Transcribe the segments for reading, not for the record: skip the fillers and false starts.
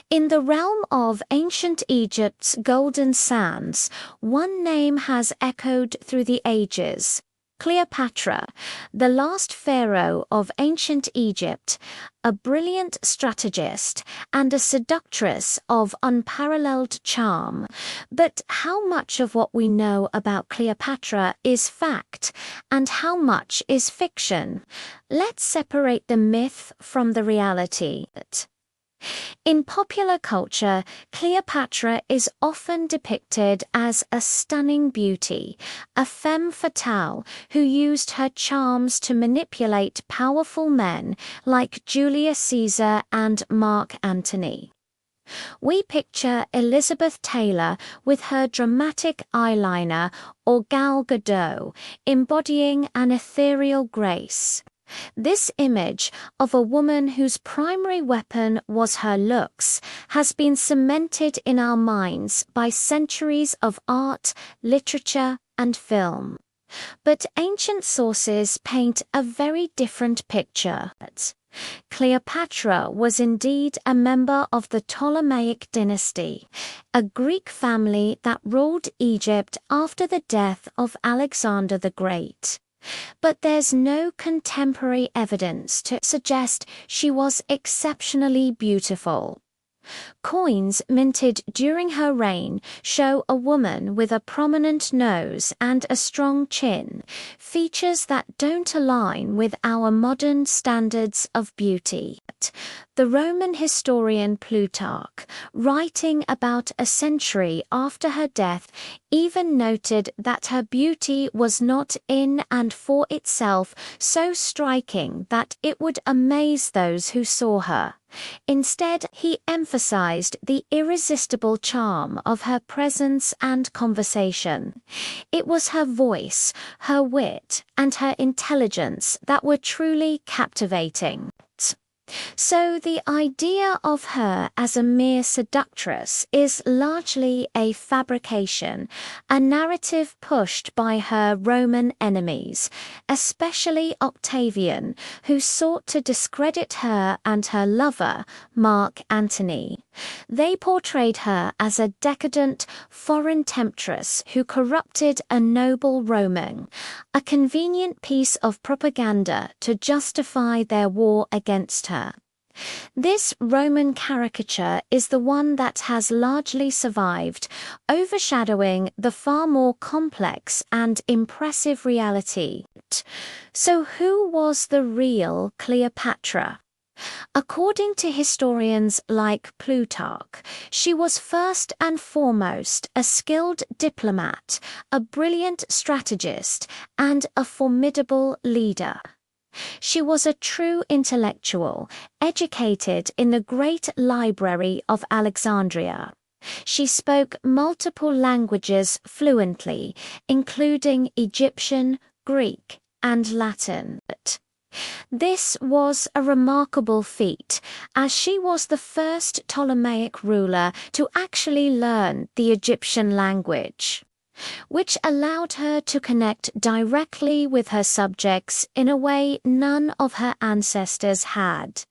In the realm of ancient Egypt's golden sands, one name has echoed through the ages: Cleopatra, the last pharaoh of ancient Egypt, a brilliant strategist and a seductress of unparalleled charm. But how much of what we know about Cleopatra is fact, and how much is fiction? Let's separate the myth from the reality. In popular culture, Cleopatra is often depicted as a stunning beauty, a femme fatale who used her charms to manipulate powerful men like Julius Caesar and Mark Antony. We picture Elizabeth Taylor with her dramatic eyeliner, or Gal Gadot, embodying an ethereal grace. This image of a woman whose primary weapon was her looks has been cemented in our minds by centuries of art, literature, and film. But ancient sources paint a very different picture. Cleopatra was indeed a member of the Ptolemaic dynasty, a Greek family that ruled Egypt after the death of Alexander the Great. But there's no contemporary evidence to suggest she was exceptionally beautiful. Coins minted during her reign show a woman with a prominent nose and a strong chin, features that don't align with our modern standards of beauty. The Roman historian Plutarch, writing about a century after her death, even noted that her beauty was not in and for itself so striking that it would amaze those who saw her. Instead, he emphasized the irresistible charm of her presence and conversation. It was her voice, her wit, and her intelligence that were truly captivating. So the idea of her as a mere seductress is largely a fabrication, a narrative pushed by her Roman enemies, especially Octavian, who sought to discredit her and her lover, Mark Antony. They portrayed her as a decadent, foreign temptress who corrupted a noble Roman, a convenient piece of propaganda to justify their war against her. This Roman caricature is the one that has largely survived, overshadowing the far more complex and impressive reality. So who was the real Cleopatra? According to historians like Plutarch, she was first and foremost a skilled diplomat, a brilliant strategist, and a formidable leader. She was a true intellectual, educated in the great library of Alexandria. She spoke multiple languages fluently, including Egyptian, Greek, and Latin. This was a remarkable feat, as she was the first Ptolemaic ruler to actually learn the Egyptian language, which allowed her to connect directly with her subjects in a way none of her ancestors had.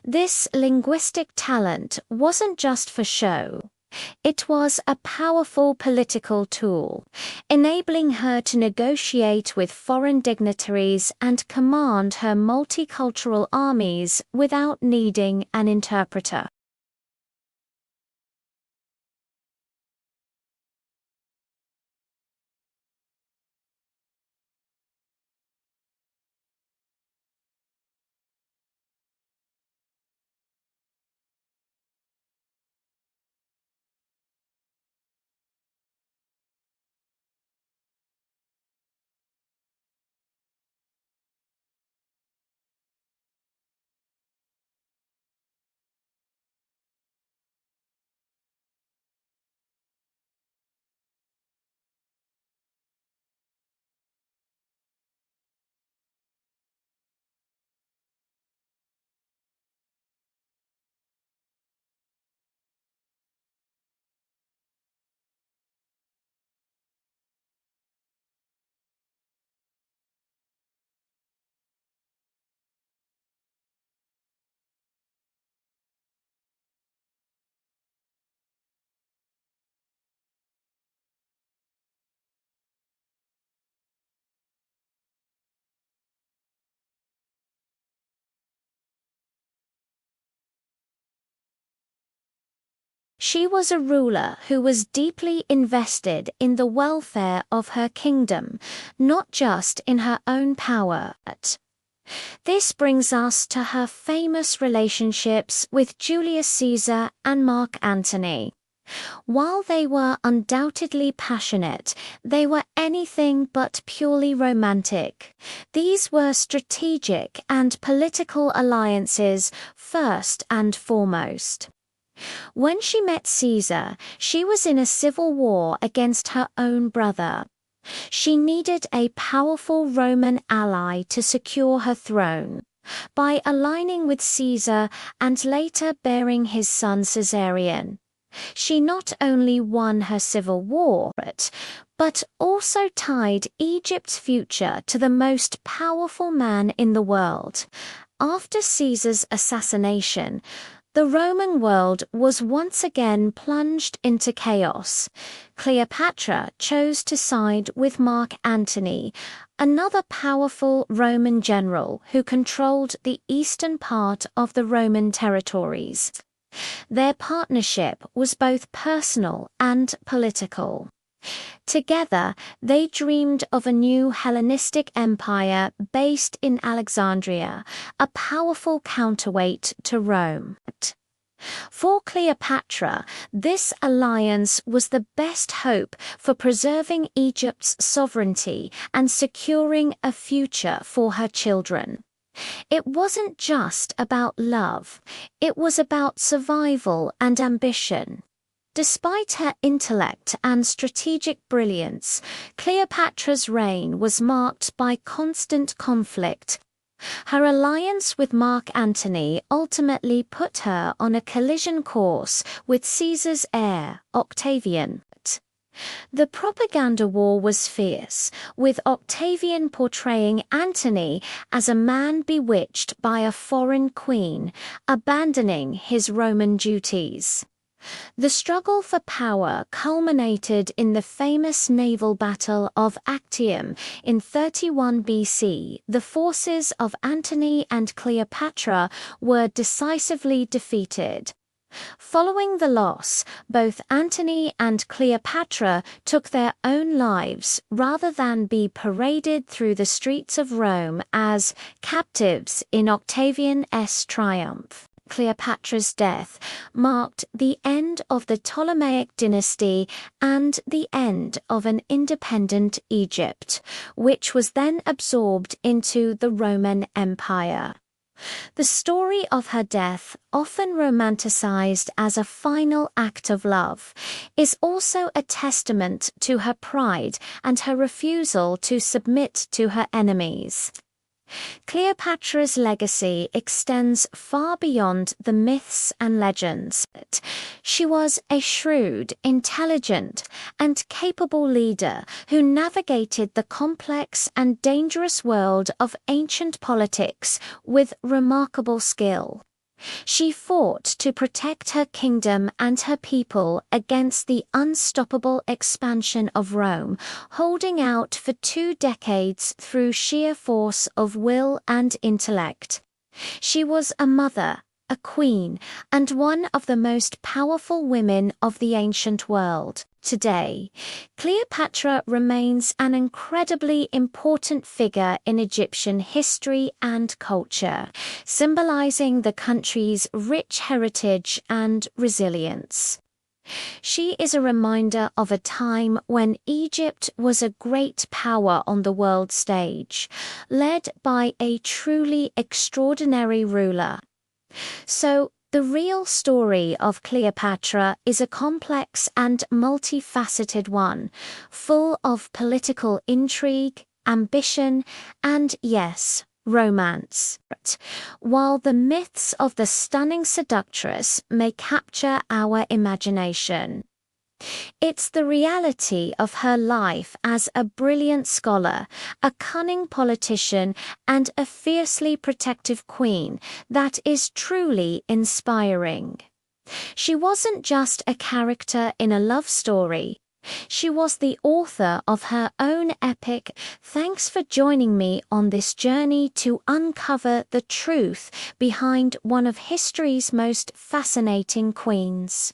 This linguistic talent wasn't just for show. It was a powerful political tool, enabling her to negotiate with foreign dignitaries and command her multicultural armies without needing an interpreter. She was a ruler who was deeply invested in the welfare of her kingdom, not just in her own power. This brings us to her famous relationships with Julius Caesar and Mark Antony. While they were undoubtedly passionate, they were anything but purely romantic. These were strategic and political alliances first and foremost. When she met Caesar, she was in a civil war against her own brother. She needed a powerful Roman ally to secure her throne. By aligning with Caesar and later bearing his son Caesarion, she not only won her civil war, but also tied Egypt's future to the most powerful man in the world. After Caesar's assassination, the Roman world was once again plunged into chaos. Cleopatra chose to side with Mark Antony, another powerful Roman general who controlled the eastern part of the Roman territories. Their partnership was both personal and political. Together, they dreamed of a new Hellenistic empire based in Alexandria, a powerful counterweight to Rome. For Cleopatra, this alliance was the best hope for preserving Egypt's sovereignty and securing a future for her children. It wasn't just about love, it was about survival and ambition. Despite her intellect and strategic brilliance, Cleopatra's reign was marked by constant conflict. Her alliance with Mark Antony ultimately put her on a collision course with Caesar's heir, Octavian. The propaganda war was fierce, with Octavian portraying Antony as a man bewitched by a foreign queen, abandoning his Roman duties. The struggle for power culminated in the famous naval battle of Actium in 31 BC. The forces of Antony and Cleopatra were decisively defeated. Following the loss, both Antony and Cleopatra took their own lives rather than be paraded through the streets of Rome as captives in Octavian's triumph. Cleopatra's death marked the end of the Ptolemaic dynasty and the end of an independent Egypt, which was then absorbed into the Roman Empire. The story of her death, often romanticized as a final act of love, is also a testament to her pride and her refusal to submit to her enemies. Cleopatra's legacy extends far beyond the myths and legends. She was a shrewd, intelligent, and capable leader who navigated the complex and dangerous world of ancient politics with remarkable skill. She fought to protect her kingdom and her people against the unstoppable expansion of Rome, holding out for 2 decades through sheer force of will and intellect. She was a mother, a queen, and one of the most powerful women of the ancient world. Today, Cleopatra remains an incredibly important figure in Egyptian history and culture, symbolizing the country's rich heritage and resilience. She is a reminder of a time when Egypt was a great power on the world stage, led by a truly extraordinary ruler. So, the real story of Cleopatra is a complex and multifaceted one, full of political intrigue, ambition, and, yes, romance. While the myths of the stunning seductress may capture our imagination, it's the reality of her life as a brilliant scholar, a cunning politician, and a fiercely protective queen that is truly inspiring. She wasn't just a character in a love story. She was the author of her own epic. Thanks for joining me on this journey to uncover the truth behind one of history's most fascinating queens.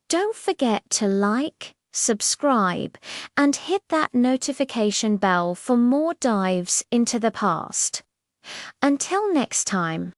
Don't forget to like, subscribe, and hit that notification bell for more dives into the past. Until next time.